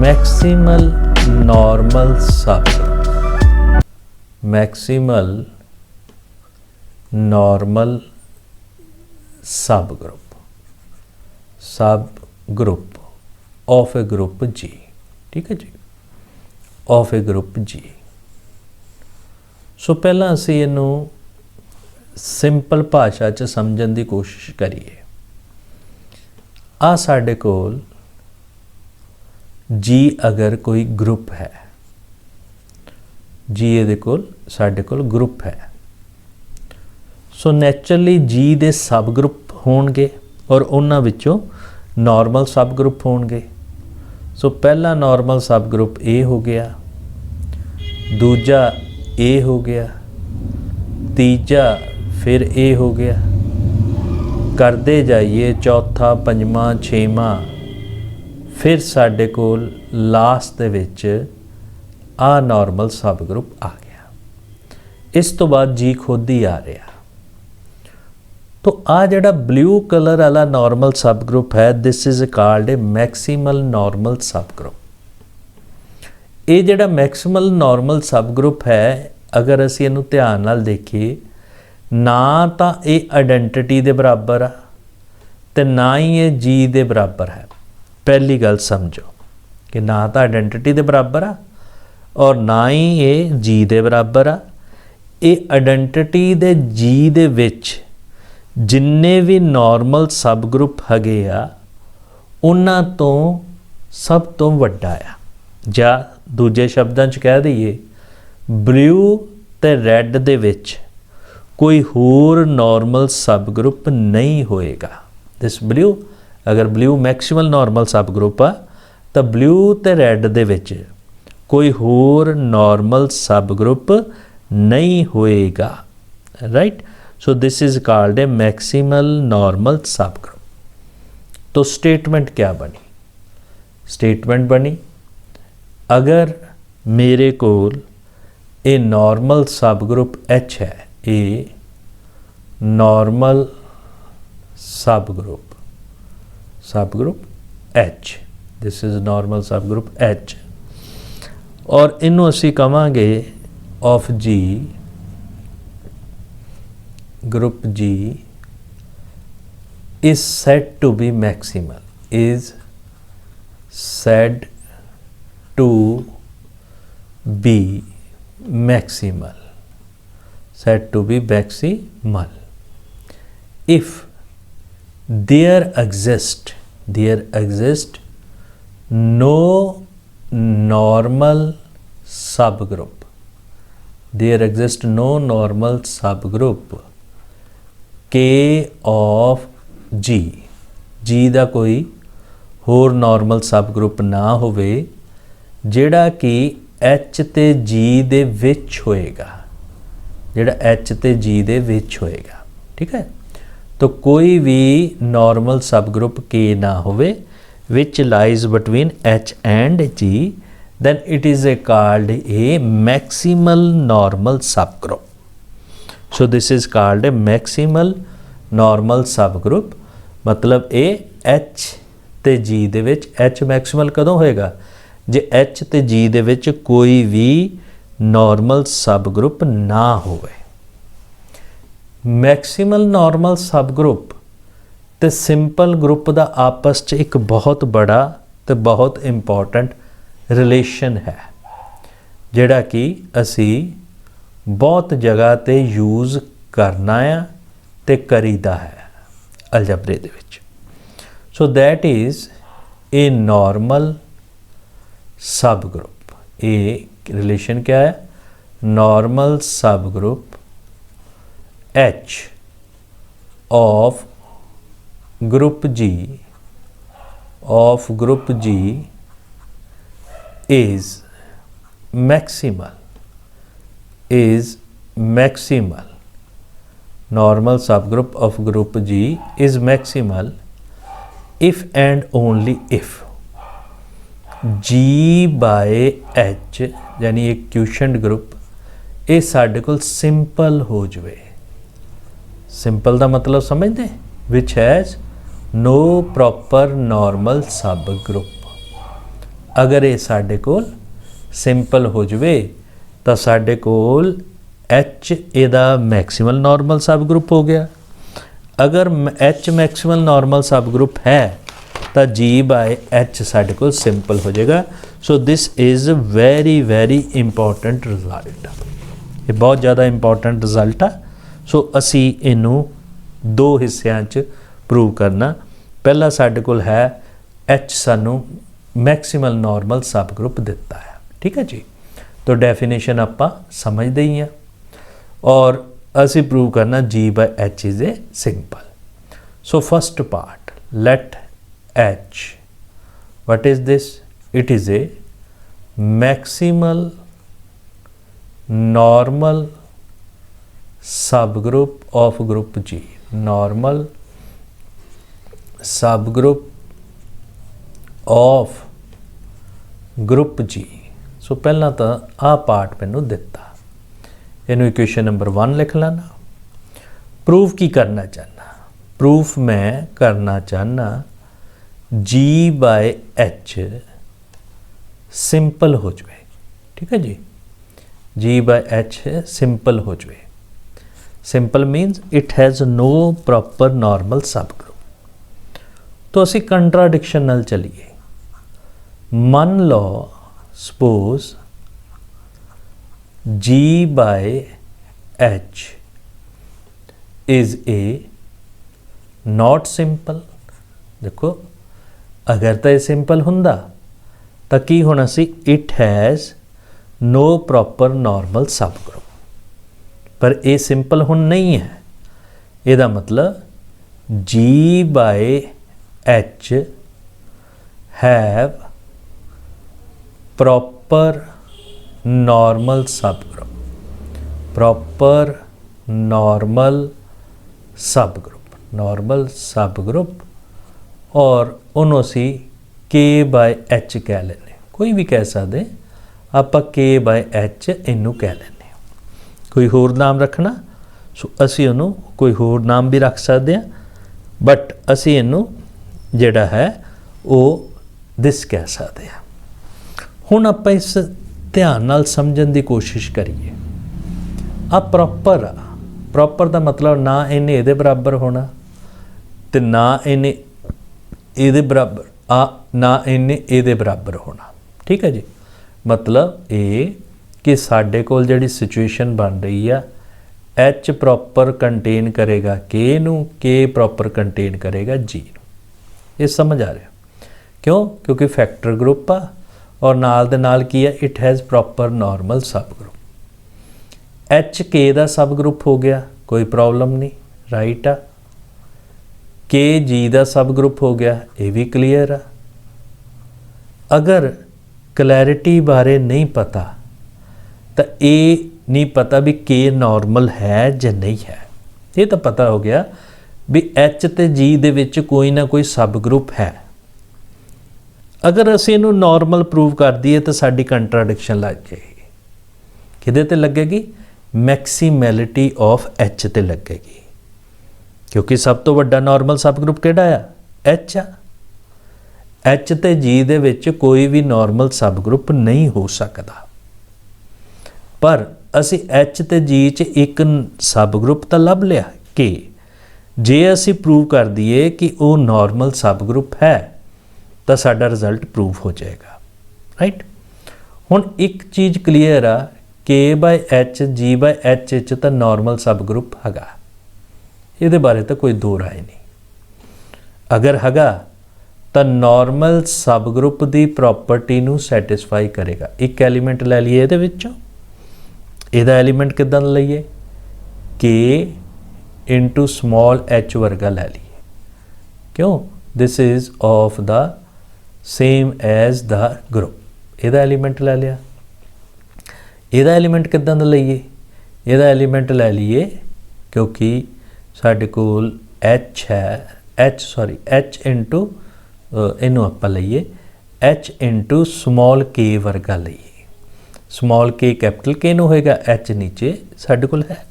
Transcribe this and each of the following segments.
Maximal normal subgroup, maximal normal subgroup, सब group of A group जी। ठीक है जी, of A group G. So पहला असी इनू सिंपल भाषा च समझण दी कोशिश करिए। आ साडे कोल जी अगर कोई ग्रुप है, जी ये कोल साडे कोल ग्रुप है, सो नैचुरली जी दे सब ग्रुप होणगे और उन्हां विचों नॉर्मल सब ग्रुप होणगे। सो पहला नॉर्मल सब ग्रुप ए हो गया, दूजा ए हो गया, तीजा फिर ए हो गया, करते जाइए चौथा, पंजवां, छेवां, फिर साडे कोल लास्ट दे विच आ नॉर्मल सब ग्रुप आ गया। इस तो बाद जी खुद ही आ रहा। तो आ जिहड़ा ब्लू कलर वाला नॉर्मल सब ग्रुप है, this is called a maximal normal सब ग्रुप। ये जिहड़ा मैक्सिमल नॉर्मल सब ग्रुप है, अगर असी इहनूं ध्यान नाल देखिए, ना तो ये आइडेंटिटी दे बराबर आ ते ना ही ये जी दे बराबर है। पहली गल समझो कि ना तो आइडेंटिटी दे बराबर आ और ना ही ये जी दे बराबर आ। ये आइडेंटिटी दे जी दे विच जिन्ने भी नॉर्मल सब ग्रुप हैगे आ, उन्हां तो सब तो वड्डा आ। जां दूजे शब्दां च कह दईए, ब्लू ते रैड दे विच कोई होर नॉर्मल सब ग्रुप नहीं होएगा। दिस ब्लू, अगर ब्लू मैक्सिमल नॉर्मल सब ग्रुप आ, तो ब्लू ते रैड दे विच कोई होर नॉर्मल सब ग्रुप नहीं होएगा। Right, so this is called a maximal normal subgroup. तो स्टेटमेंट क्या बनी? स्टेटमेंट बनी, अगर मेरे कोल a normal subgroup H है, a normal subgroup H, this is normal subgroup H, और इनू असी कवांगे of G, group G is said to be maximal, is said to be maximal, said to be maximal if there exist no normal subgroup, there exist no normal subgroup K of G, G ਦਾ ਕੋਈ ਹੋਰ normal ਸਬ group ਨਾ ਹੋਵੇ ਜਿਹੜਾ ਕਿ H ਤੇ G ਦੇ ਵਿੱਚ ਹੋਏਗਾ, ਜਿਹੜਾ एच ते जी दे विच होएगा। ठीक है, तो कोई भी नॉर्मल सब ग्रुप के ना होवे which lies between H and G, then it is a called a maximal normal subgroup. So this is called a maximal normal subgroup। मतलब ये H ते G दे विच, H मैक्सिमल कदों होएगा जे H ते G दे विच कोई भी नॉर्मल सब ग्रुप ना होवे। मैक्सिमल नॉर्मल सब ग्रुप ते सिंपल ग्रुप दा आपस च एक बहुत बड़ा ते बहुत इंपॉर्टेंट रिलेशन है, जिहड़ा कि असी बहुत जगह ते यूज़ करना है ते करीदा है अलजबरे दे विच। So that is a normal subgroup. ए रिलेशन क्या है? Normal subgroup H of group G is maximal, normal subgroup of group G is maximal if and only if G by H यानी एक question group ये साडे कोल simple हो जाए। सिंपल का मतलब समझते, which has no proper normal subgroup. अगर ये साडे कोल सिंपल हो जाए तो साडे कोल एच इहदा मैक्सिमल नॉर्मल सब ग्रुप हो गया। अगर H maximal normal subgroup है तो जी बाय एच साडे कोल सिंपल हो जाएगा। सो this is very very important result, ये बहुत ज़्यादा इंपॉर्टेंट रिजल्ट आ। सो असी इनू दो हिस्सों च प्रूव करना। पहला साडे कोल है एच सानू मैक्सिमल नॉर्मल सब ग्रुप दिता है, ठीक है जी। तो डेफिनेशन आपां समझते ही हैं और असी प्रूव करना G by H is a simple. So first part, let H, what is this? It is a maximal normal subgroup of group G, normal subgroup of group G. So पहला तो आ part मैनू दिता, इनू equation number 1 लिख लेना। Proof की करना चाहना? प्रूफ मैं करना चाहना जी बाय एच सिंपल हो जाए, ठीक है जी। जी बाय एच सिंपल हो जाए। Simple means it has no proper normal subgroup. तो असी कंट्राडिक्शन नाल चलीए। मन लो suppose G by H is a not simple. देखो अगर तो ये सिंपल हुंदा तो की होना सी? It has no proper normal subgroup. पर ये सिंपल हुण नहीं है। इसदा मतलब G by H have proper normal subgroup, proper normal सब ग्रुप, नॉर्मल सब ग्रुप। और उन्होंने असी के बाय एच कह लेने, कोई भी कह सकते, आप के बाय एच इनू कह लेने। कोई होर नाम रखना, सो असी उन्हों कोई होर नाम भी रख सकते हैं, बट असी इनू जिहड़ा है वो दिस कह सकते हैं। हुण आपां इस ध्यान नाल समझण की कोशिश करिए। आ प्रॉपर आ, प्रॉपर का मतलब ना इन्हें इहदे बराबर होना ते ना इन्हें इहदे बराबर, ना इन्हें इहदे बराबर होना, ठीक है जी। मतलब ये कि साडे कोल जिहड़ी सिचुएशन बन रही है, एच प्रॉपर कंटेन करेगा के नू, के प्रॉपर कंटेन करेगा जी नू। ये समझ आ रहा? क्यों? क्योंकि फैक्टर ग्रुप आ और नाल दे नाल की है, it has proper normal subgroup. H के दा सब ग्रुप हो गया, कोई प्रॉब्लम नहीं, राइट आ। के जी दा सब ग्रुप हो गया, ये भी क्लीयर आ। अगर क्लैरिटी बारे नहीं पता तो ये नहीं पता भी के नॉर्मल है या नहीं है। ये तो पता हो गया भी एच ते जी दे विच कोई ना कोई सब ग्रुप है। अगर असीं इहनूं नॉर्मल प्रूव कर दईए तो साडी कंट्राडिक्शन लग जाएगी। किहदे ते लगेगी? मैक्सीमैलिटी ऑफ एच ते लगेगी, क्योंकि सब तो वड्डा नॉर्मल सब ग्रुप किहड़ा आ? एच आ। एच ते जी दे विच कोई भी नॉर्मल सब ग्रुप नहीं हो सकता, पर असी एच ते जी च एक सब ग्रुप तो लभ लिया कि जे असी प्रूव कर दईए कि वो नॉर्मल सब ग्रुप है तो साडा रिजल्ट प्रूव हो जाएगा, राइट। हुण एक चीज़ क्लीयर आ, के by H G by H च तो नॉर्मल सब ग्रुप हैगा, ये बारे तो कोई दो राय नहीं। अगर हैगा तो नॉर्मल सब ग्रुप की प्रॉपर्टी नू सैटिस्फाई करेगा। एक एलीमेंट लै लीए इहदे विचों, इहदा एलीमेंट किदां लईए? के इंटू स्मॉल एच वर्गा लै लीए। क्यों? This is of the same as the group. इहदा एलीमेंट लै लिया। इहदा एलीमेंट किदां दा लईए? इहदा एलीमेंट लै लीए क्योंकि साडे कोल एच है, एच इंटू इनू आपां लईए एच इंटू स्मॉल के वर्गा लईए। स्मॉल के कैपिटल के नू होएगा, एच नीचे साडे कोल है।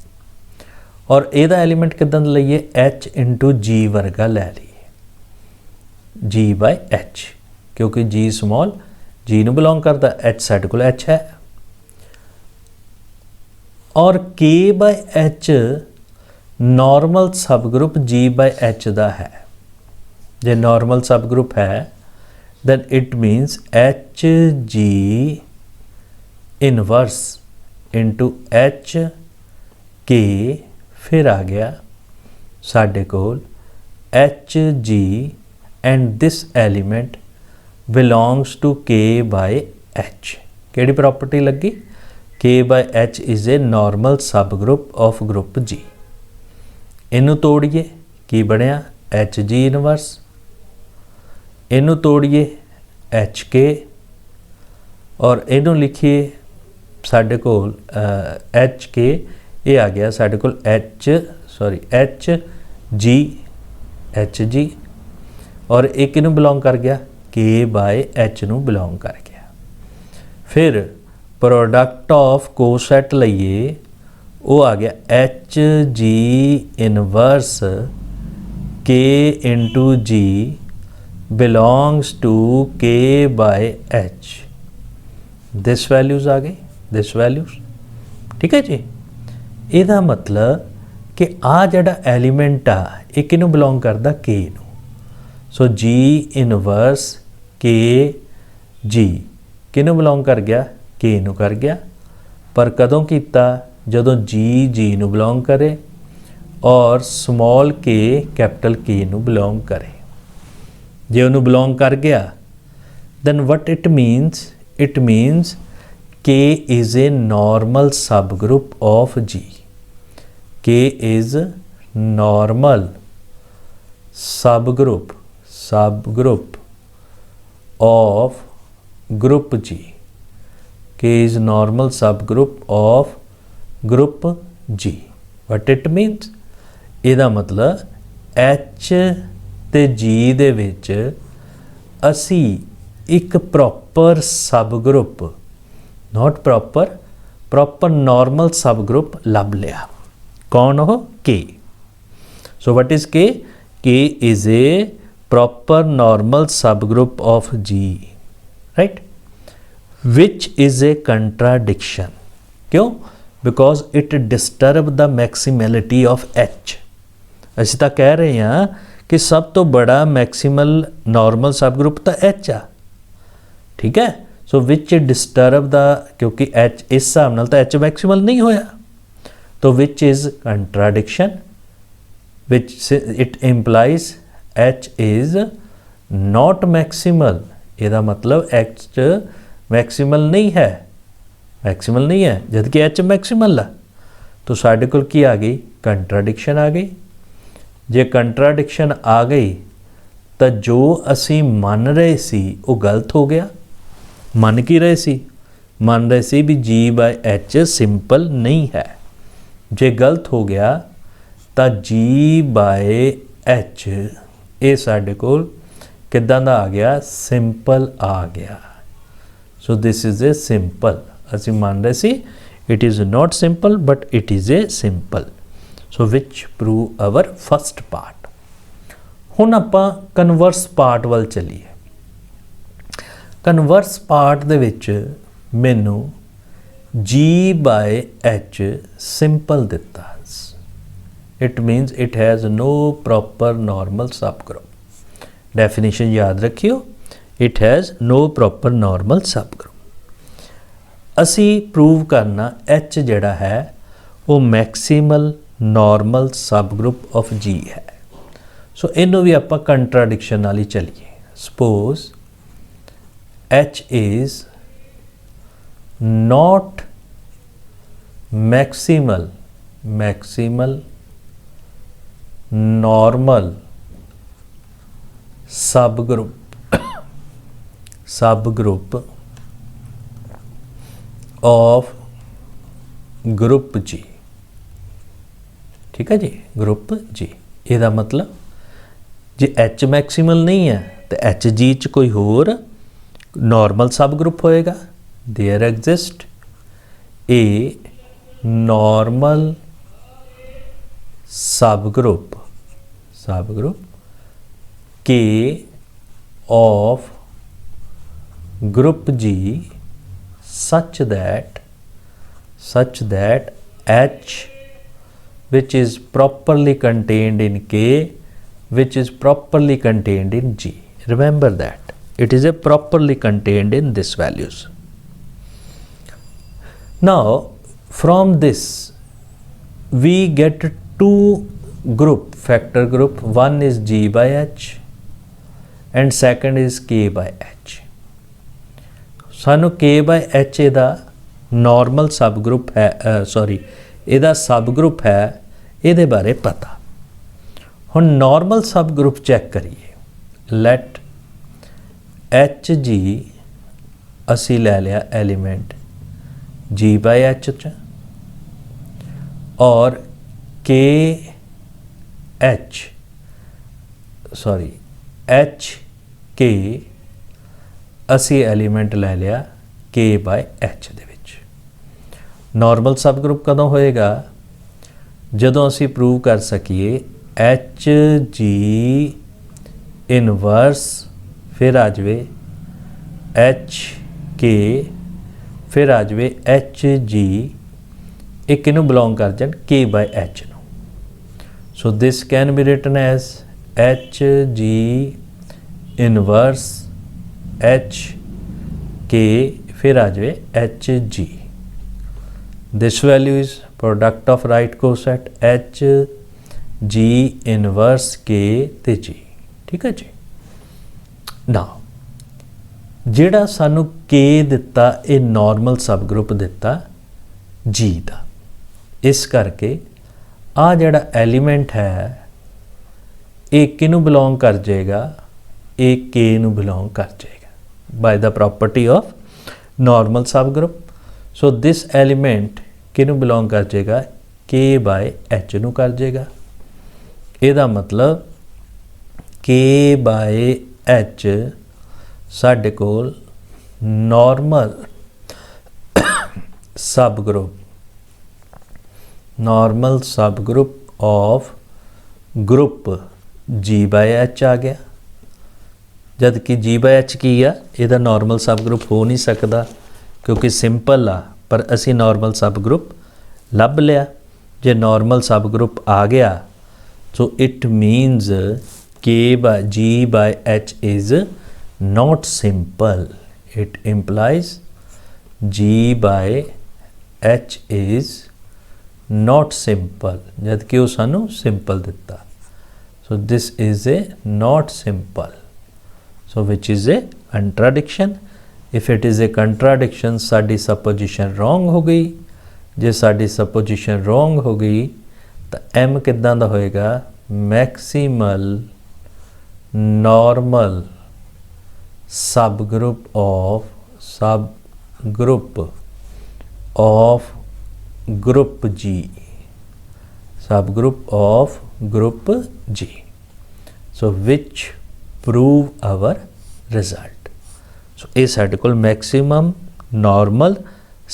और इहदा एलीमेंट किदां दा लईए? एच इंटू जी वर्गा लै लीए, जी बाय एच, क्योंकि जी स्मॉल जी ਨੂੰ ਬਿਲੋਂਗ ਕਰਦਾ, H ਸਾਡੇ ਕੋਲ H ਹੈ। और K by H नॉर्मल सब ग्रुप G by H ਦਾ ਹੈ। ਜੇ नॉर्मल सब ग्रुप है then it means HG inverse into HK फिर आ गया साढ़े कोल HG and this element belongs to K by H। केड़ी प्रॉपर्टी लगी? K by H is a normal subgroup of group G। इनू तोड़िए की बनिया HG इनवर्स, इनू तोड़िए HK और इनू लिखिए साढ़े कोल HK, ये आ गया साढ़े कोल HG और एक इनू बिलोंग कर गया K by H नू बिलोंग कर गया। फिर प्रोडक्ट ऑफ कोसेट लईए, वो आ गया HG inverse K into G belongs to K by H। This values आ गई, दिस वैल्यूज़, ठीक है जी। ਇਹਦਾ मतलब कि आ जड़ा एलीमेंट आ ये किनू बिलोंग करता? K नू। So G inverse K G किनू बिलोंग कर गया? K नू कर गया। पर कदों कीता? जदों G नू बिलोंग करे और स्मॉल k कैपिटल K नू बिलोंग करे। जे उन्होंने बिलोंग कर गया then what it means? It means K is a normal subgroup of G। K is normal subgroup of group G। K is normal subgroup of group G। What it means? ਇਹਦਾ मतलब H ਤੇ G ਦੇ ਵਿੱਚ ਅਸੀਂ ਇੱਕ proper ਸਬ group, note proper normal ਸਬ group ਲੱਭ ਲਿਆ। ਕੌਣ ਉਹ? K। So what is K? K is a proper normal subgroup of G, right? Which is a contradiction। क्यों? Because it disturb the maximality of H। ਅਸੀਂ ਤਾਂ ਕਹਿ ਰਹੇ ਹਾਂ कि सब तो बड़ा मैक्सिमल नॉर्मल सब ग्रुप तो H आ, ठीक है। सो विच डिस्टर्ब द, क्योंकि H इस हिसाब नाल तो H मैक्सिमल नहीं होया, तो which is contradiction, which it implies H is not maximal. ਇਹਦਾ मतलब H मैक्सिमल नहीं है, मैक्सिमल नहीं है जबकि H मैक्सिमल है। तो साढ़े कोल की आ गई? कंट्राडिक्शन आ गई। जे कंट्राडिक्शन आ गई तो जो असी मन रहे सी वो गलत हो गया। मन की रहे सी? मन रहे सी भी G by H सिंपल नहीं है। जे गलत हो गया तो G by H ये साढ़े कोल किदां दा आ गया? सिंपल आ गया। So this is a simple. असी मान रहे सी it is not simple but it is a simple. So which prove our first part. हुण आपां कन्वर्स पार्ट वाल चलीए। कन्वर्स पार्ट दे विच मैनू G by H सिंपल दिता। It means it has no proper normal subgroup. Definition याद रखियो, it has no proper normal subgroup. असी prove करना H जिहड़ा है वो maximal normal subgroup of G है। सो इनू भी आप कंट्राडिक्शन वाली चलिए। Suppose H is not maximal normal subgroup of group G, ठीक है जी, ग्रुप G। ਇਹਦਾ मतलब जे H मैक्सिमल नहीं है तो H G च कोई होर नॉर्मल सब ग्रुप होएगा। देयर एग्जिस्ट ए नॉर्मल सब group K of group G such that H which is properly contained in K which is properly contained in G. Remember that it is a properly contained in this values. Now from this we get two group, factor group. One is G by H and second is K by H. सानू K by H ਇਹਦਾ normal subgroup है, sorry ਇਹਦਾ सब group है, ਇਹਦੇ बारे पता। ਹੁਣ नॉर्मल सब ग्रुप चेक करिए। लेट एच जी असी ले लिया एलिमेंट G by H च और के एच सॉरी एच के असी एलिमेंट ले लिया K by H they which. Normal सब ग्रुप कदों होएगा जदों असी प्रूव कर सकीए एच जी इनवर्स फिर आ जाए एच के फिर आ जाए एच जी एक किनू बिलोंग कर जाए K by H नू। So this can be written as H G inverse H के फिर आ जाए H G. This value is product of right coset H G inverse के ते जी। ठीक है जी। नाउ ਜਿਹੜਾ ਸਾਨੂੰ K ਦਿੱਤਾ ਇਹ नॉर्मल सब ग्रुप ਦਿੱਤਾ G ਦਾ। ਇਸ ਕਰਕੇ ਆ ਜਿਹੜਾ ਐਲੀਮੈਂਟ ਹੈ ਇਹ ਕਿਹਨੂੰ ਬਿਲੋਂਗ ਕਰ ਜਾਏਗਾ, ਇਹ K ਨੂੰ ਬਿਲੋਂਗ ਕਰ ਜਾਏਗਾ by the property of normal subgroup. So this element किनू बिलोंग कर जाएगा K by H ਨੂੰ कर जाएगा। ਇਹਦਾ मतलब K by H ਸਾਡੇ ਕੋਲ normal subgroup of group G by H आ गया। जद कि G by H की आ ਇਹਦਾ नॉर्मल सब ग्रुप हो नहीं सकता क्योंकि सिंपल आ, पर असी नॉर्मल सब ग्रुप लभ लिया। जे नॉर्मल सब ग्रुप आ गया so it means G by H is not simple. It implies G by H is not simple जद कि वो सानू simple दिता। So this is a not simple, so which is a contradiction। if it is a contradiction sari supposition wrong हो गई। जे साडी supposition wrong हो गई तो M किदां दा होएगा maximal normal subgroup of group G, subgroup of group G, so which prove our result। so ये साडे कोल maximum normal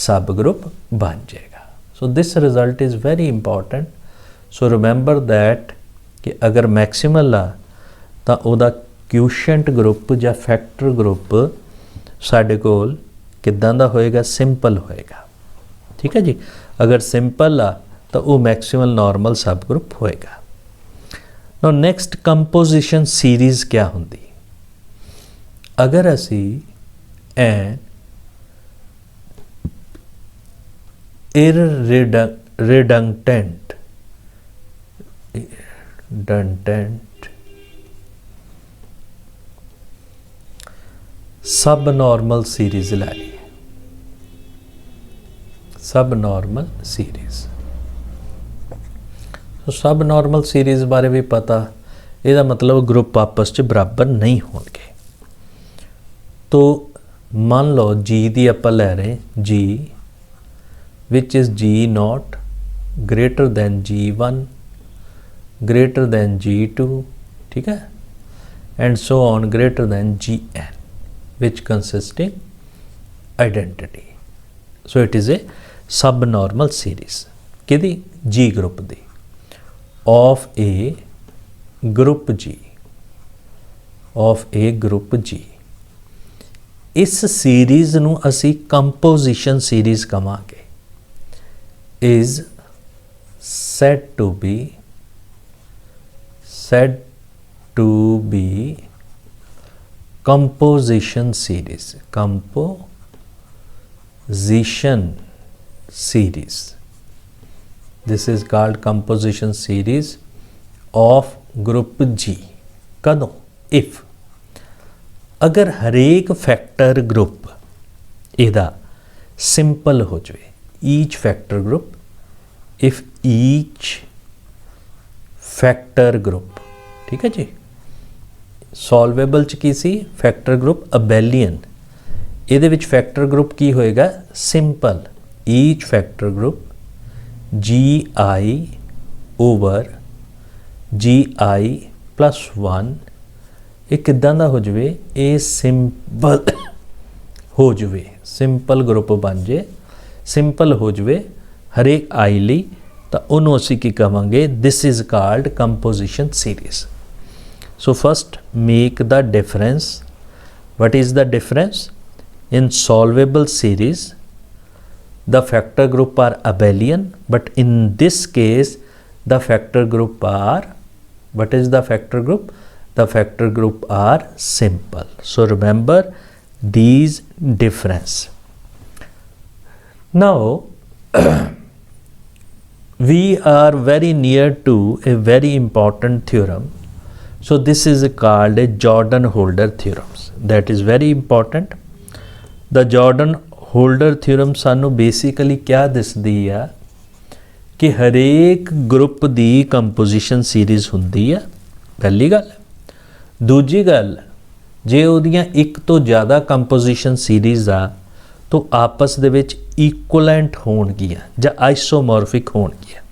subgroup बन जाएगा। so this result is very important। so remember that कि अगर maximal आ तो उदा क्यूशेंट ग्रुप या factor group साडे कोल किदां दा होएगा, सिंपल होएगा। ठीक है जी। अगर सिंपल आ तो वो मैक्सिमल नॉर्मल सब ग्रुप होएगा। नो नेक्स्ट कंपोजिशन सीरीज क्या होंदी, अगर असी एन redundant सब नॉर्मल सीरीज लै ली, सब नॉर्मल सीरीज। तो सब नॉर्मल सीरीज बारे भी पता, ਇਹਦਾ मतलब ग्रुप आपस च बराबर नहीं होंगे। तो मान लो जी दी आपां लै रहे G which is G naught greater than G1 greater than G2, ठीक है, and so on greater than Gn which consisting identity। so it is a subnormal series किदी G group the of a group G इस series ਨੂੰ ਅਸੀਂ composition series ਕਵਾਂਗੇ। is said to be composition series, composition series. This is called composition series of group G। कदों? if अगर हरेक factor group इहदा simple हो जाए, each factor group, if each factor group, ठीक है जी, सॉल्वेबल च की सी फैक्टर ग्रुप अबेलियन, इहदे विच फैक्टर ग्रुप की होएगा simple, each factor group G I over G I plus 1 ਇਹ ਕਿੱਦਾਂ ਦਾ ਹੋ ਜਾਵੇ, ਇਹ ਸਿੰਪਲ ਹੋ ਜਾਵੇ, ਸਿੰਪਲ ਗਰੁੱਪ ਬਣ ਜੇ, ਸਿੰਪਲ ਹੋ ਜਾਵੇ ਹਰੇਕ ਆਈ ਲਈ, ਤਾਂ ਉਹਨੂੰ ਅਸੀਂ ਕੀ ਕਹਾਂਗੇ, this is called composition series. So first make the difference. What is the difference? In solvable series the factor group are abelian, but in this case the factor group are, what is the factor group? The factor group are simple. So remember these difference. Now we are very near to a very important theorem. So this is called a Jordan-Holder theorems. That is very important. The Jordan-Holder theorem सानू basically क्या दसदी है कि हरेक group दी composition series हुंदी है, पहली गल। दूजी गल, जे उहदियां एक तो ज़्यादा कंपोजिशन सीरीज़ आ तो आपस दे विच इक्वलेंट होणगियां जां आइसोमॉर्फिक होणगियां।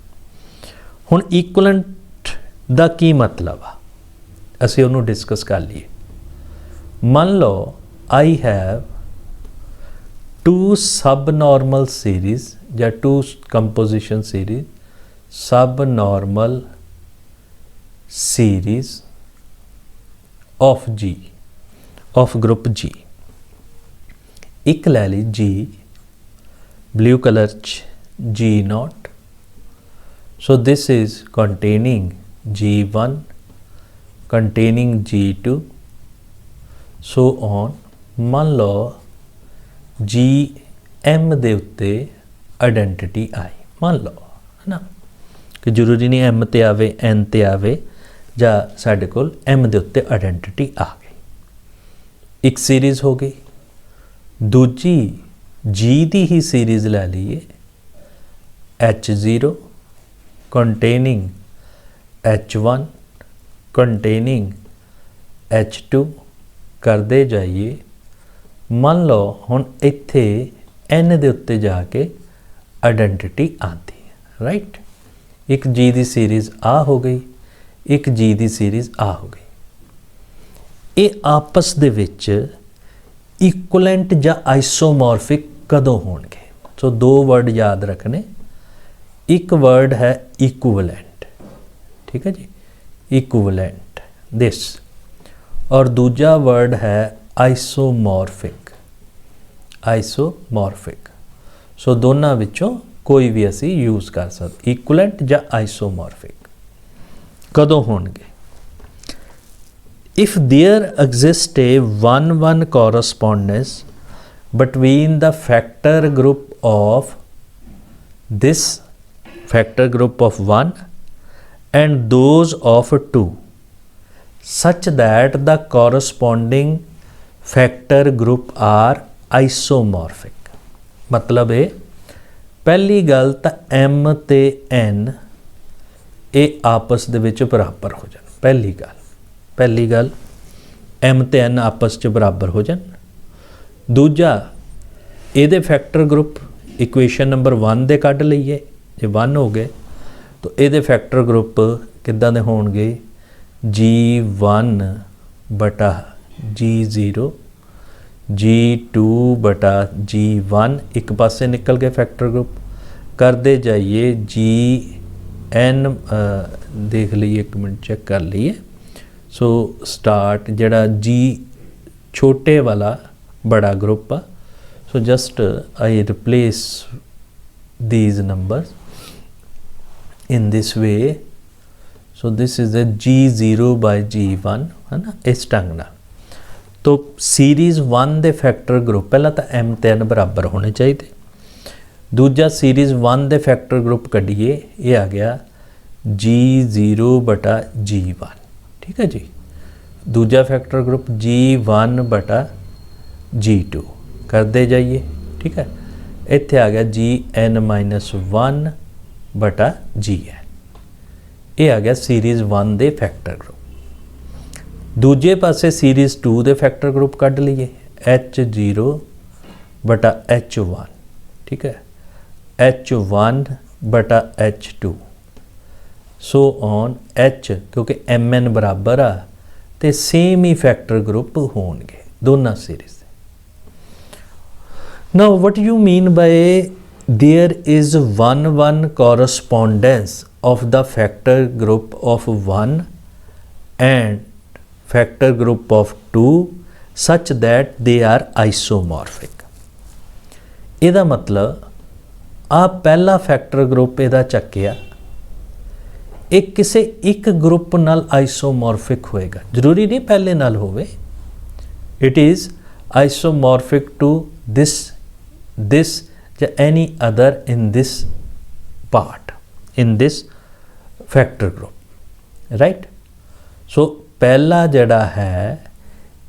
हुण इक्वलेंट दा की मतलब आ, असीं उहनूं डिस्कस कर लईए। मान लो I have two subnormal series या two composition series, subnormal series of G, of group G. एक लै ली G, blue colour G naught, so this is containing G1, containing G2, so on. मान लो जी एम दे उत्ते identity आई, मान लो है ना, कि जरूरी नहीं एम ते आवे एन ते आवे, ਜਾਂ ਸਾਡੇ ਕੋਲ एम ਦੇ ਉੱਤੇ ਆਇਡੈਂਟੀਟੀ ਆ ਗਈ, ਇੱਕ ਸੀਰੀਜ਼ ਹੋ ਗਈ। ਦੂਜੀ ਜੀ ਦੀ ਹੀ ਸੀਰੀਜ਼ ਲੈ ਲਈਏ, H0 ਕੰਟੇਨਿੰਗ H1 ਕੰਟੇਨਿੰਗ H2 ਕਰਦੇ ਜਾਈਏ। ਮੰਨ ਲਓ ਹੁਣ ਇੱਥੇ N ਦੇ ਉੱਤੇ ਜਾ ਕੇ ਆਇਡੈਂਟੀਟੀ ਆਉਂਦੀ ਹੈ, ਰਾਈਟ। ਇੱਕ ਜੀ ਦੀ ਸੀਰੀਜ਼ ਆ ਹੋ ਗਈ, एक जी दी सीरीज़ आ हो गई। ये आपस दे विच इक्वलेंट या आइसोमॉर्फिक कदों होणगे? सो दो वर्ड याद रखने, एक वर्ड है इक्विवेलेंट, ठीक है जी, इक्विवेलेंट दिस, और दूजा वर्ड है आइसोमॉर्फिक, आइसोमॉर्फिक। सो दोनों विचों कोई भी असी यूज़ कर सकते, इक्विवेलेंट या आइसोमॉर्फिक। कदों होणगे? If there exist a 1-1 correspondence between the factor group of this factor group of 1 and those of 2 such that the corresponding factor group are isomorphic। मतलब है पहली गल तो M ते N ਇਹ आपस ਦੇ ਵਿੱਚ ਬਰਾਬਰ ਹੋ ਜਾਣ, ਪਹਿਲੀ ਗੱਲ M ਤੇ N ਆਪਸ 'ਚ ਬਰਾਬਰ ਹੋ ਜਾਣ। ਦੂਜਾ, ਇਹਦੇ ਫੈਕਟਰ ਗਰੁੱਪ ਇਕੁਏਸ਼ਨ ਨੰਬਰ 1 ਦੇ ਕੱਢ ਲਈਏ, ਜੇ 1 ਹੋ ਗਏ ਤਾਂ ਇਹਦੇ ਫੈਕਟਰ ਗਰੁੱਪ ਕਿੱਦਾਂ ਦੇ ਹੋਣਗੇ, G1 ਬਟਾ G0, G2 ਬਟਾ G1, ਇੱਕ ਪਾਸੇ ਨਿਕਲ ਗਏ ਫੈਕਟਰ ਗਰੁੱਪ, ਕਰਦੇ ਜਾइए N देख लीए, एक मिनट चेक कर लीए। सो स्टार्ट जड़ा जी छोटे वाला बड़ा ग्रुप आ। So just I replace these numbers in this way. So this is a G0 by G1 है ना, इस ढंग नाल। तो सीरीज़ 1 दे फैक्टर ग्रुप पहला तो M3 बराबर होने चाहिए, दूजा सीरीज़ 1 दे फैक्टर ग्रुप कढ़िए, ये आ गया G0 बटा G1, ठीक है जी। दूजा फैक्टर ग्रुप G1 बटा G2 करते जाइए, ठीक है। इत्थे आ गया Gn-1 बटा Gn, ये आ गया सीरीज़ 1 दे फैक्टर ग्रुप। दूजे पासे सीरीज़ 2 दे फैक्टर ग्रुप कढ़ लीए, H0 बटा H1, ठीक है, H1 बटा H2 सो ऑन H, क्योंकि Mn बराबर आ तो सेम ही फैक्टर ग्रुप होणगे दोनों series. Now what you mean by there is 1-1 correspondence of the factor group of 1 and factor group of 2 such that they are isomorphic। इहदा मतलब आ पहला factor group इहदा चक्किया, एक किसी एक ग्रुप नाल आइसोमॉर्फिक होएगा, जरूरी नहीं पहले नाल होवे, it is isomorphic to this या any other in this part, in this factor group, right? So पहला जड़ा है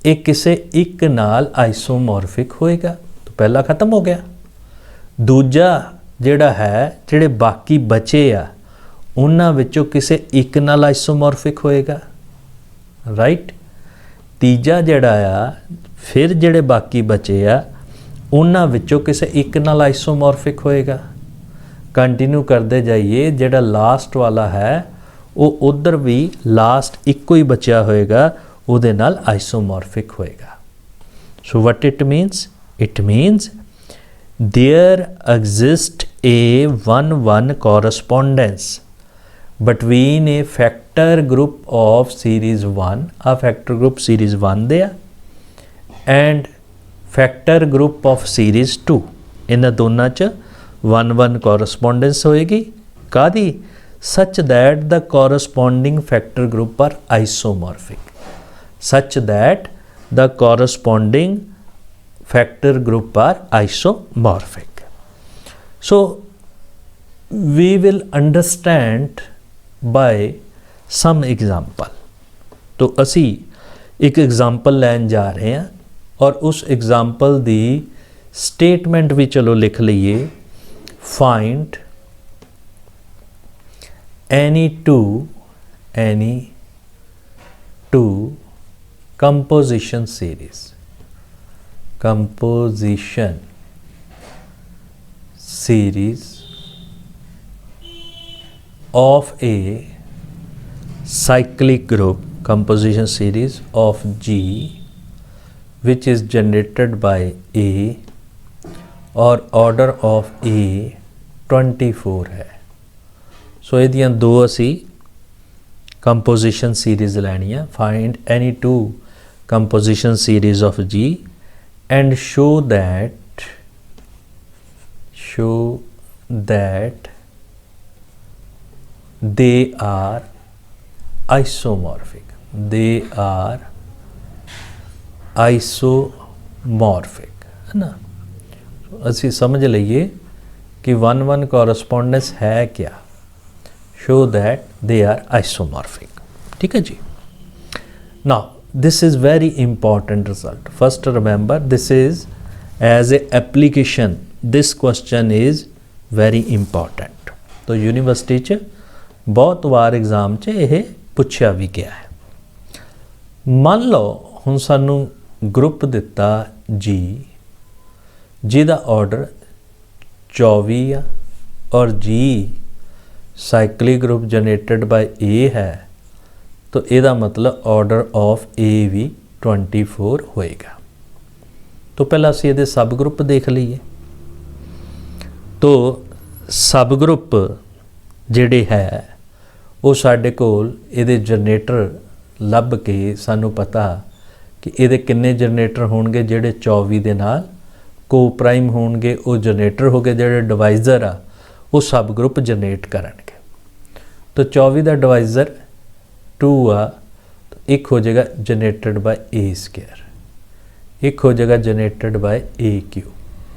एक किसे एक नाल आइसोमॉर्फिक होएगा, तो पहला ख़त्म हो गया। दूजा जड़ा है जेड़े बाकी बचे आ उन्हां विचों किसे एक नाल आइसोमॉर्फिक होएगा, राइट। तीजा जड़ा आ फिर जेड़े बाकी बचे आ उन्हां विचों किसी एक नाल आइसोमॉर्फिक होएगा। कंटिन्यू करते जाइए, जेड़ा लास्ट वाला है वो उधर भी लास्ट इको ही बचा होएगा, उहदे नाल आइसोमॉर्फिक होएगा। So what it means there exist a 1-1 correspondence between a factor group of series 1, a factor group series 1 दे and factor group of series 2, इन्हां दोनों च 1-1 कॉरस्पोंडेंस होएगी, कादी such that the corresponding factor group are isomorphic, such that the corresponding factor group are isomorphic. So we will understand by some example. तो असी एक example लैन जा रहे हैं और उस एग्जाम्पल दी स्टेटमेंट भी चलो लिख लीए, find any two composition series of A cyclic group, composition series of G which is generated by A और order of A 24 है। सो ਇਹਦੀਆਂ ਦੋ ਅਸੀਂ composition series ਲੈਣੀਆਂ। find any two composition series of G and show that they are isomorphic, है ना। असी समझ लीए कि 1-1 कॉरस्पोंडेंस है क्या, show that they are isomorphic, ठीक है जी। Now this is very important result. First remember this is as a application, this question is very important. तो यूनिवर्सिटी च बहुत बार एग्जाम च यह पुछया भी गया है। मान लो हुण सानू ग्रुप दिता जी जिहदा ऑर्डर 24 आ और जी साइक्लिक ग्रुप जनरेटेड बाय ए है, तो ਇਹਦਾ मतलब ऑर्डर ऑफ ए भी 24 होएगा। तो पहला असीं ਇਹਦੇ सब ग्रुप देख लीए। तो सब ग्रुप ਜਿਹੜੇ है वो साडे कोल ਇਹਦੇ जनरेटर ਲੱਭ के सानू पता कि ये किन्ने जनरेटर होणगे जिहड़े 24 दे नाल को प्राइम होणगे, वो जनरेटर हो गए जिहड़े डिवाइज़र आ वो सब ग्रुप जनरेट करनगे। तो 24 का डिवाइज़र 2 आ, तो एक हो जाएगा जनरेटेड बाय ए स्केयर, एक हो जाएगा जनरेटेड बाय ए क्यू।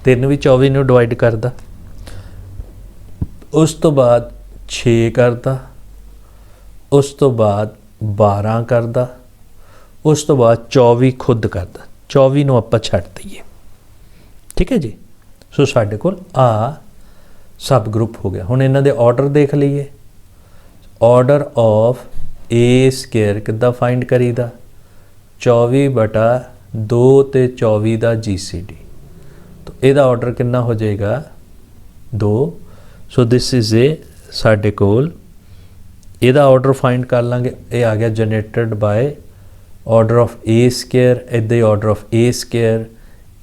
3 भी 24 में डिवाइड करता, उस तो बाद 6 करता, उस तो बाद 12 करता, उस तो बाद 24 खुद करता। 24 नूं आपां छड्ड दईए, ठीक है जी। सो साडे कोल आ सब ग्रुप हो गया। हुण इन्हां दे ऑर्डर देख लीए। ऑर्डर ऑफ ए स्केयर किद्दां फाइंड करीदा, 24/2 ते 24 का GCD, तो इहदा ऑर्डर कितना हो जाएगा 2। सो दिस इज़ ए साडे कोल इहदा ऑर्डर फाइंड कर लांगे। ये आ गया generated by order of a square, इदां ही order of a square,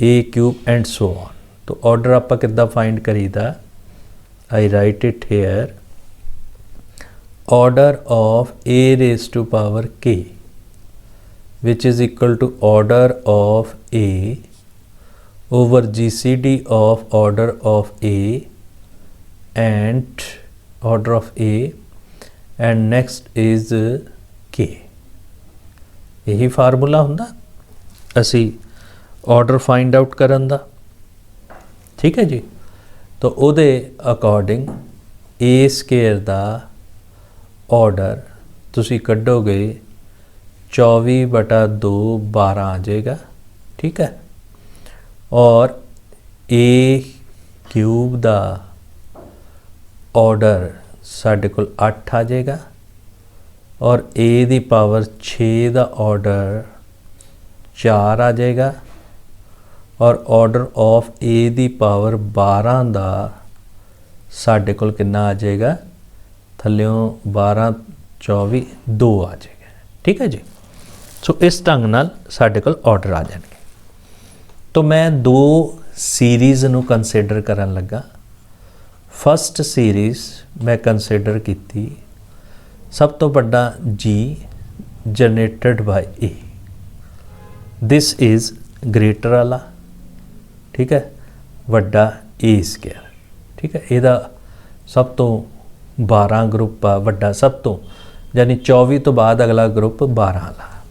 a cube and so on. तो ऑर्डर आपां किद्दां फाइंड करीदा, I write it here, order of a raised to power k which is equal to order of a over GCD of order of a and order of a and next is k। यही formula हुंदा असी order find out करन दा, ठीक है जी। तो उहदे according ए square दा order तुसी कढ़ोगे 24/2 12 आ जाएगा, ठीक है। और ए क्यूब दा ऑर्डर साढ़े कोल 8 आ जाएगा और ए दी पावर 6 दा ऑर्डर 4 आ जाएगा और order of A the power 12 दा साढ़े कोल कितना आ जाएगा, थल्यों 12 24 2 आ जाएगा, ठीक है जी। सो इस ढंग नाल साडे कोल ऑर्डर आ जाएंगे। तो मैं 2 सीरीज़ नूं कंसीडर करन लगा। फस्ट सीरीज़ मैं कंसीडर की सब तो बड़ा G generated by a, this is greater वाला, ठीक है, वड्डा ए स्केयर, ठीक है। इहदा सब तो 12 ग्रुप आ वड्डा सब तो, यानी 24 तो बाद अगला ग्रुप 12 वाला,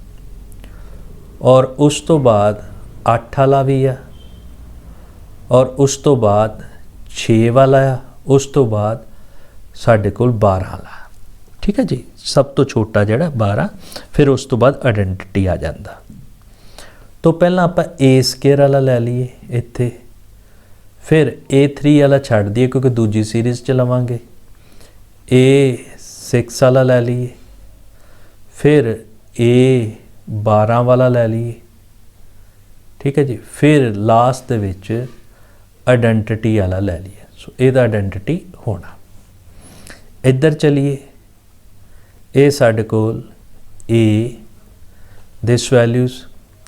और उस तो बाद 8 वाला भी आ, और उस तो बाद 6 वाला आ, उस तो बाद साढ़े कोल 12 वाला, ठीक है जी। सब तो छोटा जिहड़ा 12, फिर उस तो बाद आइडेंटिटी आ जाता। तो पहला आपां ए स्केयर वाला लै लीए इत्थे, फिर A3 वाला छड्ड दिए क्योंकि दूजी सीरीज़ च लवांगे। A6 वाला लै लीए, फिर A12 वाला लै लीए, ठीक है जी। फिर लास्ट दे विच आइडेंटिटी वाला लै लीए। सो इहदा आइडेंटिटी होना। इधर चलिए, ये साढ़े कोल A this values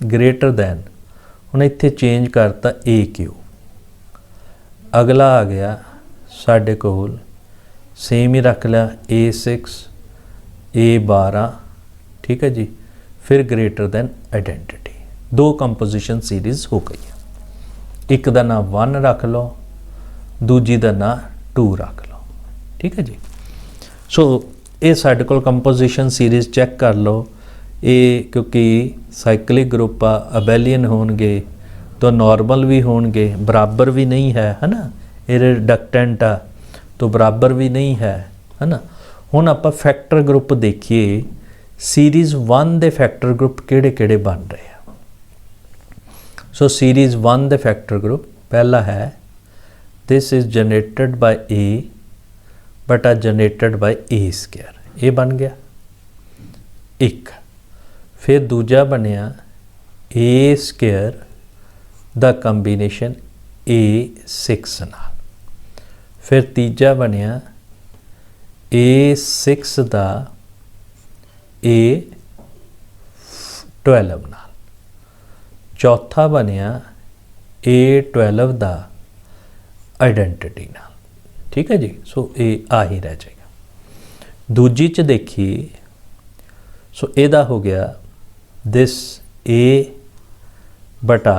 greater than, हुण इत्थे चेंज करता ए क्यू। अगला आ गया साढ़े कोल सेम ही रख लिया A6 A12, ठीक है जी। फिर greater than identity, 2 composition series हो गई है। एक दा नाम 1 रख लो, दूजी दा नाम 2 रख लो, ठीक है जी। सो ये साढ़े कोल कंपोजिशन सीरीज़ चैक कर लो। ये क्योंकि साइक्लिक ग्रुप आ, अबेलियन होणगे तो नॉर्मल भी होणगे, बराबर भी नहीं है ना, ये रिडक्टेंट आ तो बराबर भी नहीं है ना। हुण आपां फैक्टर ग्रुप देखिए, सीरीज़ 1 दे फैक्टर ग्रुप किहड़े किहड़े बन रहे हैं। सो सीरीज़ 1 दे फैक्टर ग्रुप पहला है दिस इज़ जनरेटेड बाय ए बटा जनरेटेड बाय ए स्केयर, ये बन गया एक। फिर दूजा बनिया ए स्केयर दा कंबीनेशन A6 नाल। फिर तीजा बनिया A6 दा A12 नाल। चौथा बनिया A12 दा आइडेंटिटी नाल, ठीक है जी। सो ये आ ही रह जाएगा। दूजी च देखिए, सो एदा हो गया दिस A बटा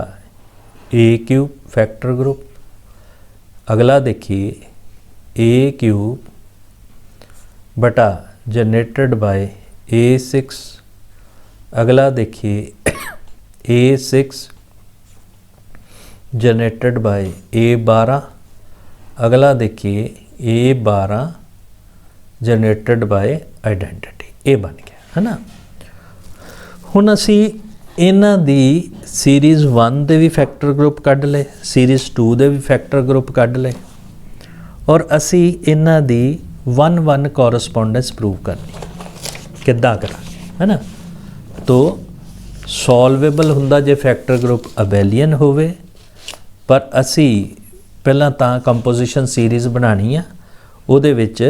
ए क्यूब फैक्टर ग्रुप। अगला देखिए ए क्यूब बटा जनरेटेड बाय A6। अगला देखिए A6 जनरेटेड बाय A12। अगला देखिए A12 जनरेटेड बाय आइडेंटिटी। ये बन गया है ना। हुण असी इन्हां दी सीरीज़ 1 दे भी फैक्टर ग्रुप कढ ले, सीरीज़ 2 दे भी फैक्टर ग्रुप कढ ले, और असी इन्हां दी 1-1 कॉरस्पोंडेंस प्रूव करनी। किद्दां करांगे है ना। तो सॉल्वेबल हुंदा जे फैक्टर ग्रुप अबेलियन होवे, पर असी पहलां तां कंपोजिशन सीरीज़ बनानी आ, उहदे विच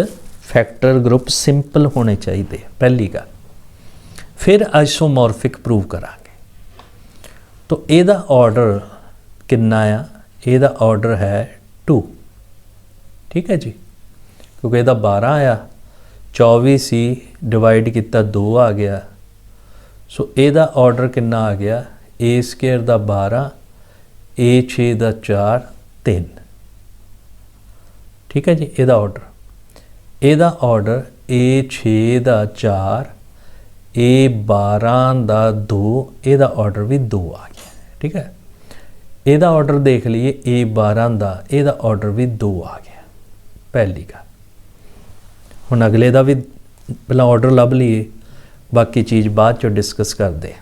फैक्टर ग्रुप सिंपल होने चाहिए पहली गल। फिर आइसोमॉर्फिक प्रूव करांगे। तो ਇਹਦਾ ऑर्डर कितना आ, ਇਹਦਾ ऑर्डर है 2। ठीक है जी, क्योंकि ਇਹਦਾ 12 आया, 24 सी डिवाइड किया 2 आ गया। सो ਇਹਦਾ ऑर्डर कितना आ गया, A² ਦਾ 12, A6 ਦਾ 4, 3। ठीक है जी, ਇਹਦਾ ऑर्डर A6 ਦਾ 4, A12 ਦਾ 2, ਇਹਦਾ ऑर्डर भी 2 आ गया। ठीक है, ਇਹਦਾ ऑर्डर देख लीए A12 ਦਾ, ਇਹਦਾ ऑर्डर भी 2 आ गया पहली गल। हुण अगले का भी पहला ऑर्डर लभ लीए, बाकी चीज़ बाद चो डिस्कस करते।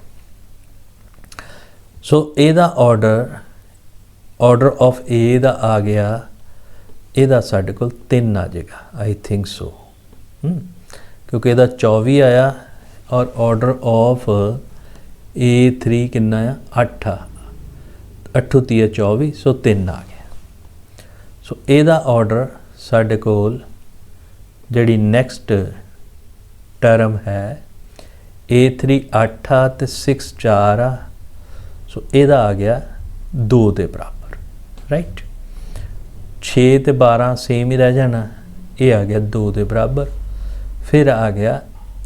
सो ਇਹਦਾ ऑर्डर ऑफ A ਦਾ आ गया, ਇਹਦਾ ਸਾਡੇ ਕੋਲ 3 आ जाएगा आई थिंक सो, क्योंकि ਇਹਦਾ 24 आया और ऑर्डर ऑफ A3 कितना आ 8 आ, 8 3 24, सो 3 आ गया। सो ਇਹਦਾ ऑर्डर ਸਾਡੇ ਕੋਲ ਜਿਹੜੀ ਨੈਕਸਟ टर्म है A3 8 आ ते 6 4 आ। सो ਇਹਦਾ आ गया 2 के बराबर, राइट। 6 ते 12 सेम ही रह जाना, ये आ गया 2 के बराबर। फिर आ गया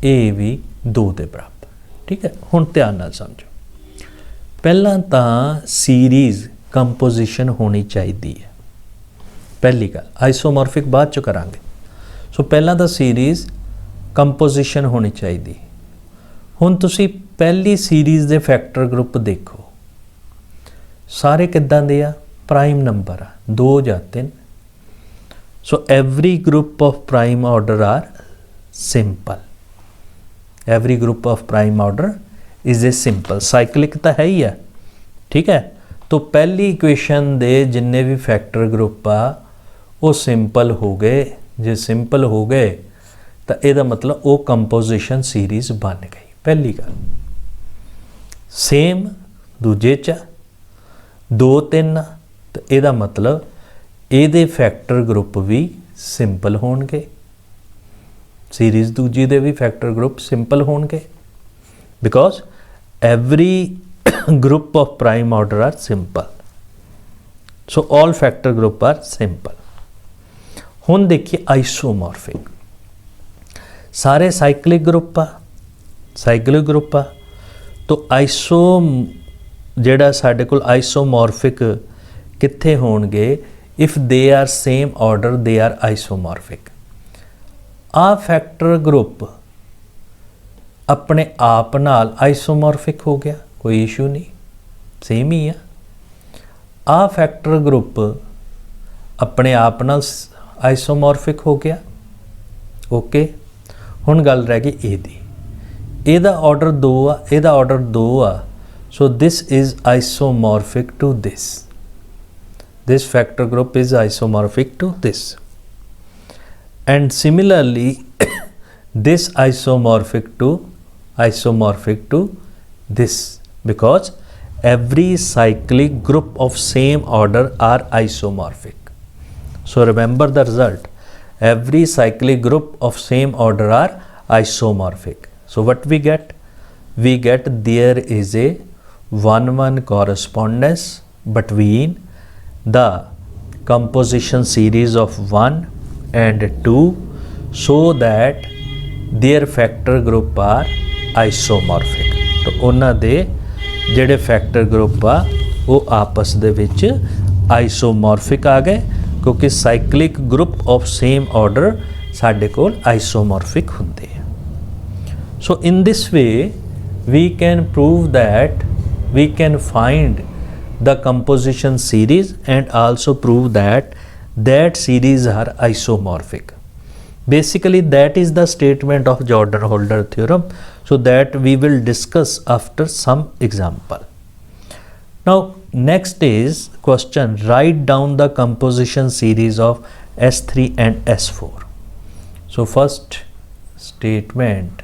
A भी 2 के बराबर। ठीक है, हुण ध्यान नाल समझो। पहला तो सीरीज़ कंपोजिशन होनी चाहिए, पहली गल। आइसोमॉर्फिक बाद चो करांगे। सो पहला तो सीरीज़ कंपोजिशन होनी चाहिए। हुण तुसी पहली सीरीज़ के फैक्टर ग्रुप देखो, सारे किद्दां दे आ, प्राइम नंबर आ, 2 या 3। So every group of prime order are simple. Every group of prime order is a simple. Cyclic तो है ही है। ठीक है, तो पहली इक्वेशन दे जिन्ने भी फैक्टर ग्रुप आ वो सिंपल हो गए। जे सिंपल हो गए तो यदा मतलब वो कंपोजिशन सीरीज़ बन गई, पहली गल। सेम दूजे च 2 3, तो यदा मतलब ये फैक्टर ग्रुप भी सिंपल होणगे, सीरीज़ दूजी दे भी फैक्टर ग्रुप सिंपल होणगे, because every group of prime order are simple. So all factor group are simple. हुण देखिए आइसोमॉर्फिक, सारे साइक्लिक ग्रुप आ, तो आइसो जेड़ा साडे कोल आइसोमॉर्फिक कित्थे होणगे, if they are same order they are isomorphic. आ फैक्टर ग्रुप अपने आप नाल आइसोमॉर्फिक हो गया, कोई इशू नहीं, सेम ही आ फैक्टर ग्रुप अपने आप नाल आइसोमॉर्फिक हो गया। ओके, हुण गल रह गई एदी, एदा ऑर्डर 2 आ, एदा ऑर्डर 2 आ। So this is isomorphic to this factor group is isomorphic to this, and similarly this isomorphic to this, because every cyclic group of same order are isomorphic. So remember the result, every cyclic group of same order are isomorphic. So what we get there is a 1-1 correspondence between the composition series of 1 and 2, so that their factor group are isomorphic। तो उन्हां दे ਜਿਹੜੇ factor group ਆ ਉਹ ਆਪਸ ਦੇ ਵਿੱਚ ਆਈਸੋਮੋਰਫਿਕ ਆ ਗਏ, ਕਿਉਂਕਿ ਸਾਈਕਲਿਕ ਗਰੁੱਪ ਆਫ ਸੇਮ ਆਰਡਰ ਸਾਡੇ ਕੋਲ ਆਈਸੋਮੋਰਫਿਕ ਹੁੰਦੇ ਆ। ਸੋ ਇਨ ਦਿਸ ਵੇ we can prove that we can find the composition series and also prove that that series are isomorphic. Basically that is the statement of Jordan-Holder theorem, so that we will discuss after some example. Now next is question, write down the composition series of S3 and S4. So first statement,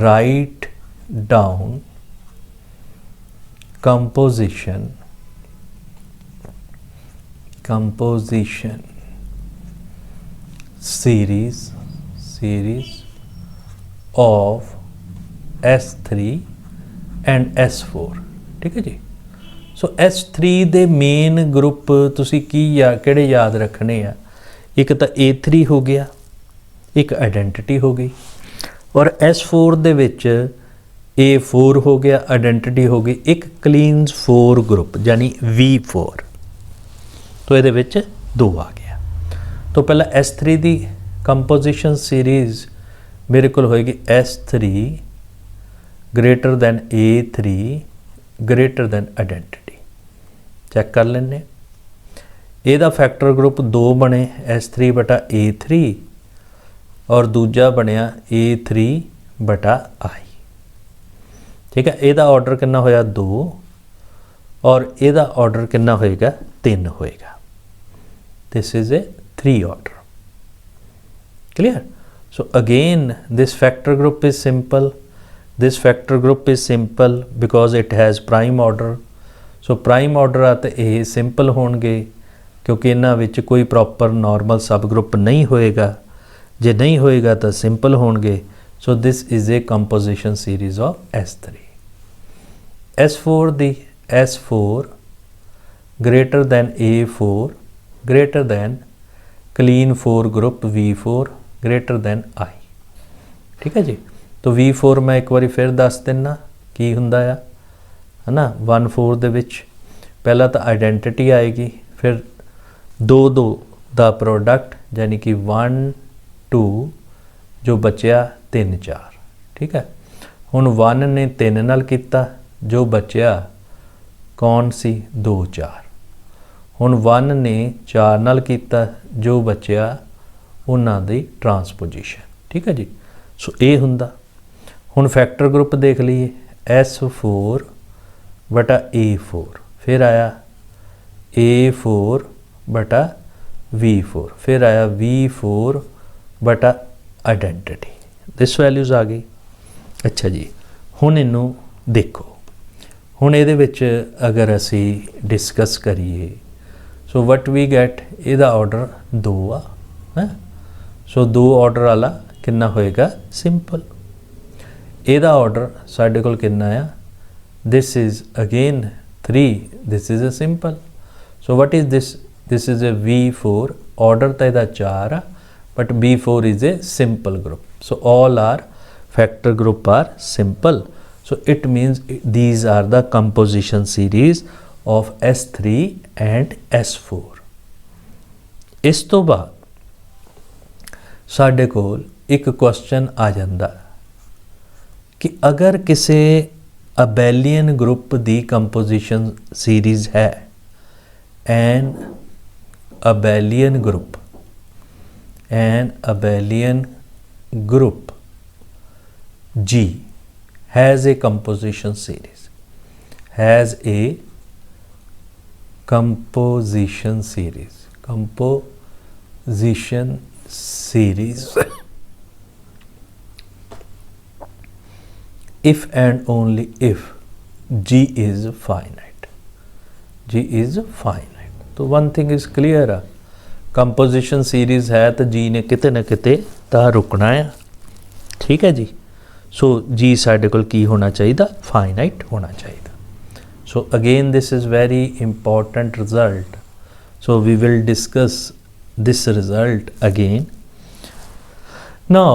write down composition series of S3 and S4। ठीक है जी। सो S3 ਦੇ main group ਤੁਸੀਂ ਕੀ ਕਿਹੜੇ ਯਾਦ ਰੱਖਣੇ ਆ? ਇੱਕ ਤਾਂ A3 ਹੋ ਗਿਆ, ਇੱਕ ਆਇਡੈਂਟੀਟੀ ਹੋ ਗਈ, ਔਰ S4 ਦੇ ਵਿੱਚ A4 ਹੋ ਗਿਆ, ਆਇਡੈਂਟੀਟੀ ਹੋ ਗਈ, ਇੱਕ ਕਲੀਨਸ 4 ਗਰੁੱਪ ਯਾਨੀ V4। तो ਇਹਦੇ ਵਿੱਚ 2 ਆ ਗਿਆ। तो ਪਹਿਲਾਂ S3 ਦੀ ਕੰਪੋਜੀਸ਼ਨ ਸੀਰੀਜ਼ ਮੇਰੇ ਕੋਲ ਹੋਏਗੀ S3 greater than A3 greater than identity. Check ਕਰ ਲੈਂਦੇ। ਇਹਦਾ ਫੈਕਟਰ ਗਰੁੱਪ 2 ਬਣੇ S3 ਬਟਾ A3 ਔਰ ਦੂਜਾ ਬਣਿਆ A3 ਬਟਾ I। ठीक है, ਇਹਦਾ ਆਰਡਰ ਕਿੰਨਾ ਹੋਇਆ 2 ਔਰ ਇਹਦਾ ਆਰਡਰ ਕਿੰਨਾ ਹੋਏਗਾ 3 ਹੋਏਗਾ। this is a 3 order, clear? So again this factor group is simple, this factor group is simple because it has prime order। so prime order ਆ ਤੇ ਇਹ ਸਿੰਪਲ ਹੋਣਗੇ ਕਿਉਂਕਿ ਇਹਨਾਂ ਵਿੱਚ ਕੋਈ ਪ੍ਰੋਪਰ ਨਾਰਮਲ ਸਬ ਗਰੁੱਪ ਨਹੀਂ ਹੋਏਗਾ, ਜੇ ਨਹੀਂ ਹੋਏਗਾ ਤਾਂ ਸਿੰਪਲ ਹੋਣਗੇ। so this is a composition series of S3। S4 the S4 greater than A4 greater than clean 4 group V4 greater than I। ठीक है जी। तो V4 मैं एक बारी फिर दस देना की हुंदा आ, है ना। 1-4 ਦੇ ਵਿੱਚ ਪਹਿਲਾਂ ਤਾਂ ਆਇਡੈਂਟੀਟੀ ਆਏਗੀ, ਫਿਰ 2-2 ਦਾ ਪ੍ਰੋਡਕਟ ਯਾਨੀ ਕਿ 1-2 ਜੋ ਬਚਿਆ 3-4। ਠੀਕ ਹੈ। ਹੁਣ 1 ਨੇ 3 ਨਾਲ ਕੀਤਾ, ਜੋ ਬਚਿਆ ਕੌਣ ਸੀ 2-4। ਹੁਣ 1 ਨੇ 4 ਨਾਲ ਕੀਤਾ, ਜੋ ਬਚਿਆ ਉਹਨਾਂ ਦੀ ਟਰਾਂਸਪੋਜੀਸ਼ਨ। ਠੀਕ ਹੈ ਜੀ। ਸੋ ਇਹ ਹੁੰਦਾ। ਹੁਣ ਫੈਕਟਰ ਗਰੁੱਪ ਦੇਖ ਲਈਏ S4 ਬਟਾ A4, ਫਿਰ ਆਇਆ A4 ਬਟਾ V4, ਫਿਰ ਆਇਆ V4 ਬਟਾ ਆਇਡੈਂਟੀਟੀ। ਦਿਸ ਵੈਲਿਊਜ਼ ਆ ਗਈ। ਅੱਛਾ ਜੀ, ਹੁਣ ਇਹਨੂੰ ਦੇਖੋ। ਹੁਣ ਇਹਦੇ ਵਿੱਚ ਅਗਰ ਅਸੀਂ ਡਿਸਕਸ ਕਰੀਏ ਸੋ ਵਟ ਵੀ ਗੈਟ, ਇਹਦਾ ਆਰਡਰ 2 ਆ ਹੈ। ਸੋ 2 ਆਰਡਰ ਵਾਲਾ ਕਿੰਨਾ ਹੋਏਗਾ ਸਿੰਪਲ। ਇਹਦਾ ਆਰਡਰ ਸਾਡੇ ਕੋਲ ਕਿੰਨਾ ਆ, this is again 3, this is a simple. So what is this, this is a V4, order ਤਾਂ ਇਹਦਾ 4 ਆ but B4 is a simple group. So all are factor group are simple, so it means these are the composition series of S3 and S4। ਇਸ ਤੋਂ ਬਾਅਦ ਸਾਡੇ ਕੋਲ ਇੱਕ question ਆ ਜਾਂਦਾ ਕਿ ਅਗਰ ਕਿਸੇ ਅਬੈਲੀਅਨ ਗਰੁੱਪ ਦੀ ਕੰਪੋਜੀਸ਼ਨ ਸੀਰੀਜ਼ ਹੈ, ਐਨ abelian group, an abelian group G has a composition series, has a composition series if and only if G is finite, G is finite। तो one thing is clear है, composition series है तो G ने किते न किते ता रुकना है, ठीक है जी। सो G साडे कोल की होना चाहिए, finite होना चाहिए। So again this is very important result, so we will discuss this result again। Now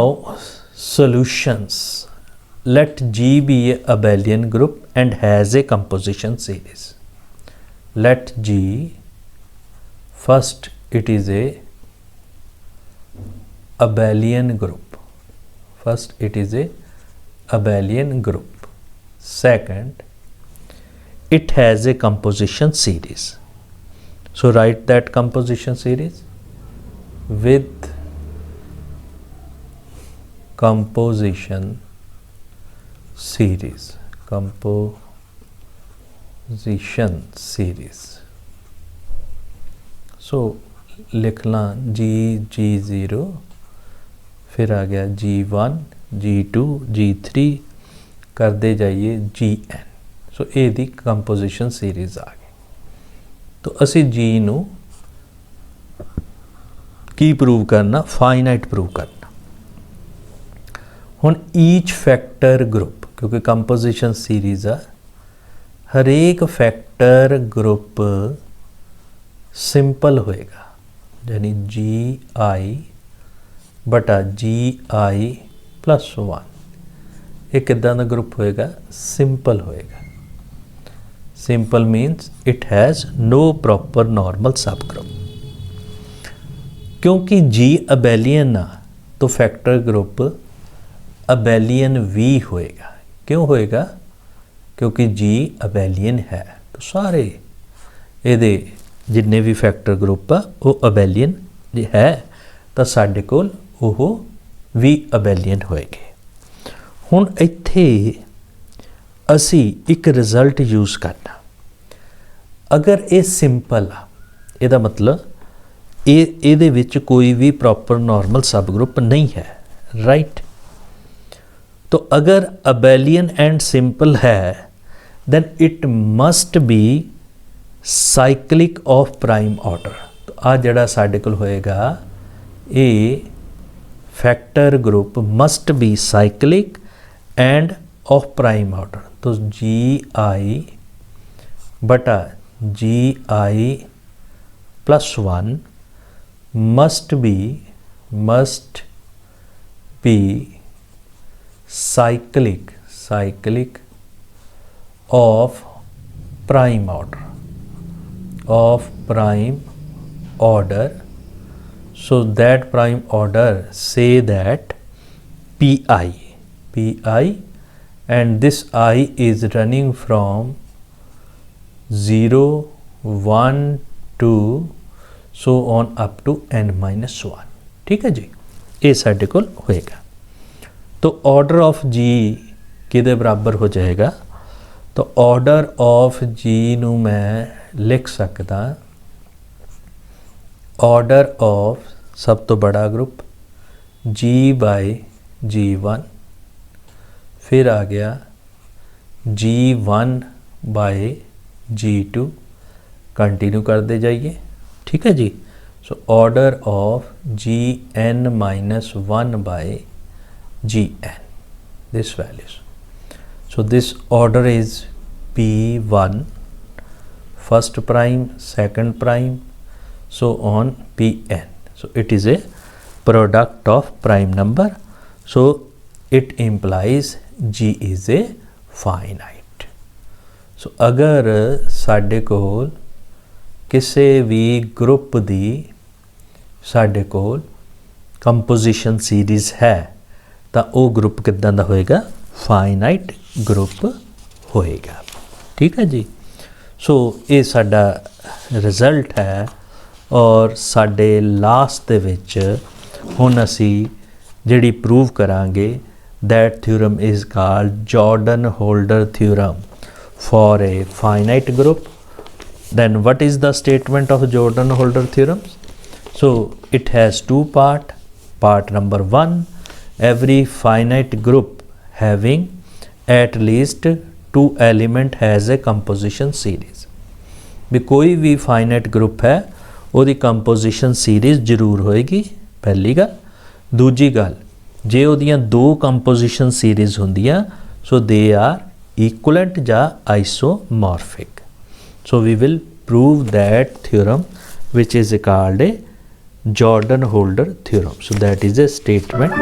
solutions, let G be a abelian group and has a composition series. Let G, first it is a abelian group. First it is a abelian group. Second, it has a composition series. So write that composition series with composition series. Composition series. So लिखना G0, फिर आ गया G1, G2, G3, करते जाइए Gn. सो ये दी composition series आ गई. तो असी G नू की प्रूव करना, फाइनाइट प्रूव करना. हुण ईच फैक्टर ग्रुप, क्योंकि कंपोजिशन सीरीज़ आ, हरेक फैक्टर ग्रुप सिंपल होएगा, यानी Gi बटा Gi + 1. ये कितना दा ग्रुप होएगा? सिंपल होएगा. Simple means it has no proper normal subgroup. क्योंकि G अबेलियन आ, तो फैक्टर ग्रुप अबेलियन भी होएगा. क्यों होएगा? क्योंकि G अबेलियन है. तो सारे ये जिन्ने भी फैक्टर ग्रुप आ वो अबेलियन है, तो साडे कोल वो भी अबेलियन होएगे. हुण इत्थे असी एक रिजल्ट यूज़ करना. अगर ये सिंपल आ, इहदा मतलब ये विच कोई भी प्रॉपर नॉर्मल सब ग्रुप नहीं है, राइट. तो अगर अबेलियन एंड सिंपल है, then it must be cyclic of prime order. तो आ जड़ा साडे कोल होएगा, ये factor group must be cyclic and of prime order. तो Gi बटा Gi + 1 must be cyclic of prime order. So that prime order say that Pi, and this I is running from 0, 1, 2 so on up to n-1. ठीक है जी, ये साडे कोल होएगा. तो order of G किदे बराबर हो जाएगा? तो ऑर्डर ऑफ G नू मैं लिख सकदा, ऑर्डर ऑफ सब तो बड़ा ग्रुप G/G1, फिर आ गया G1/G2, कंटिन्यू करते जाइए. ठीक है जी. So order of Gn-1/Gn, this values. So this order is P1, first prime, second prime, so on Pn. So it is a product of prime number. So it implies G is a finite. So अगर साडे कोल किसी भी group दी साडे कोल composition series है, तो वो group कितना दा होएगा? फाइनाइट ग्रुप होएगा. ठीक है जी. सो ये साडा रिजल्ट है. और साडे लास्ट दे विच हुण असी जिहड़ी प्रूव करांगे, that theorem is called Jordan Holder theorem for a finite group. Then what is the statement of Jordan Holder theorem? So it has two part. Part number 1, every finite group having at least 2 element has a composition series. भी कोई भी finite group है, ਉਹਦੀ composition series ਜ਼ਰੂਰ ਹੋਏਗੀ, ਪਹਿਲੀ ਗੱਲ. ਦੂਜੀ ਗੱਲ, ਜੇ ਉਹਦੀਆਂ 2 ਕੰਪੋਜੀਸ਼ਨ ਸੀਰੀਜ਼ ਹੁੰਦੀਆਂ, ਸੋ ਦੇ ਆਰ ਇਕੁਅਲੈਂਟ ਜਾਂ isomorphic. So we will prove that theorem which is called a Jordan-Holder theorem. So that is a statement